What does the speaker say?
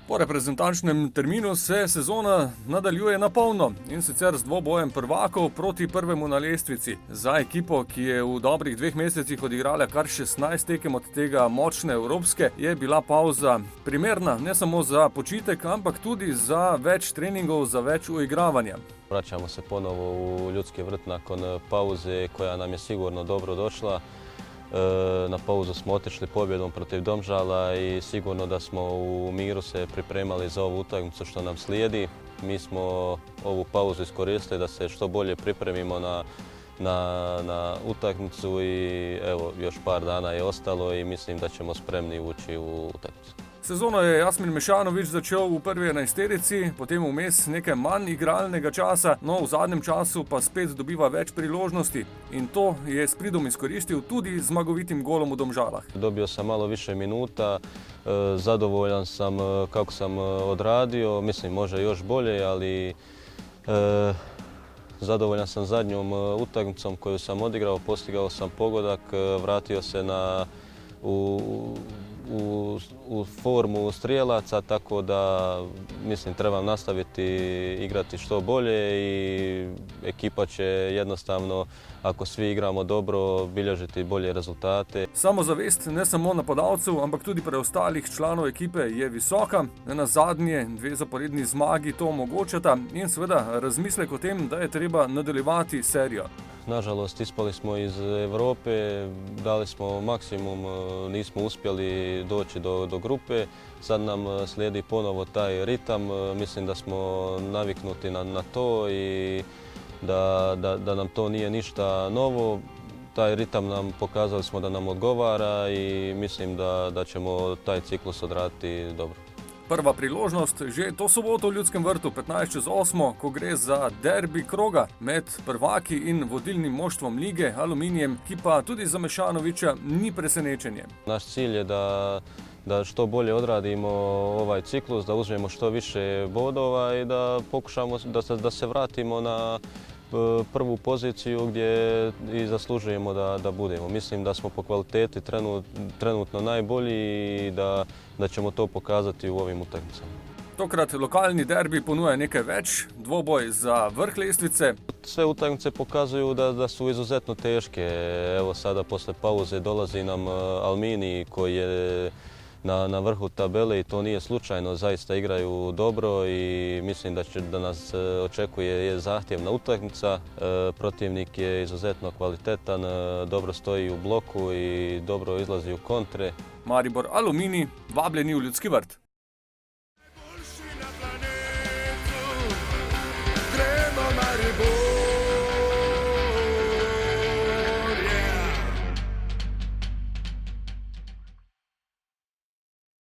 Po reprezentančnem terminu se sezona nadaljuje na polno in sicer z dvobojem prvakov proti prvemu na lestvici. Za ekipo, ki je v dobrih 2 mesecih odigrala kar 16 tekem, od tega močne evropske, je bila pavza primerna ne samo za počitek, ampak tudi za več treningov, za več uigravanja. Vraćamo se ponovo u Ljudski vrt nakon pauze koja nam je sigurno dobro došla. Na pauzu smo otišli pobjedom protiv Domžala i sigurno da smo u miru se pripremali za ovu utakmicu što nam slijedi. Mi smo ovu pauzu iskoristili da se što bolje pripremimo na utakmicu i evo, još par dana je ostalo i mislim da ćemo spremni ući u utakmicu. Sezono je Jasmin Mešanović začel v prvi 11-terici, potem vmes nekaj manj igralnega časa, no v zadnjem času pa spet dobiva več priložnosti in to je s pridom izkoristil tudi z zmagovitim golom u Domžalah. Dobio sam malo više minuta, zadovoljan sam kako sam odradio, mislim može još bolje, ali zadovoljan sam zadnjom utakmicom koju sam odigrao, postigao sam pogodak, vratio se u formu strijelaca, tako da mislim trebam nastaviti igrati što bolje i ekipa će jednostavno, ako svi igramo dobro, bilježiti bolje rezultate. Samozavest ne samo napadalcev, ampak tudi preostalih članov ekipe je visoka. Na zadnje 2 zaporedni zmagi to omogočata in seveda razmislek o tem, da je treba nadaljevati serijo. Nažalost, ispali smo iz Europe, dali smo maksimum, nismo uspjeli doći do grupe. Sad nam slijedi ponovo taj ritam, mislim da smo naviknuti na to i da nam to nije ništa novo. Taj ritam pokazali smo da nam odgovara i mislim da ćemo taj ciklus odraditi dobro. Prva priložnost že to soboto v Ljudskem vrtu 15:8, ko gre za derbi kroga med prvaki in vodilnim moštvom lige Aluminijem, ki pa tudi za Mešanovića ni presenečenje. Naš cilj je da što bolje odradimo ovaj ciklus, da uzmemo što više bodova i da pokušamo da se vratimo na prvu poziciju gdje i zaslužujemo da budemo. Mislim da smo po kvaliteti trenutno najbolji i da ćemo to pokazati u ovim utakmicama. Tokrat lokalni derbi ponuja nekaj več, dvoboj za vrh lestvice. Sve utakmice pokazuju da su izuzetno teške. Evo sada posle pauze dolazi nam Alumini koji je na vrhu tabele i to nije slučajno, zaista igraju dobro i mislim da nas očekuje zahtjevna utakmica. Protivnik je izuzetno kvalitetan, dobro stoji u bloku i dobro izlazi u kontre. Maribor Alumini, vabljeni v Ljudski vrt.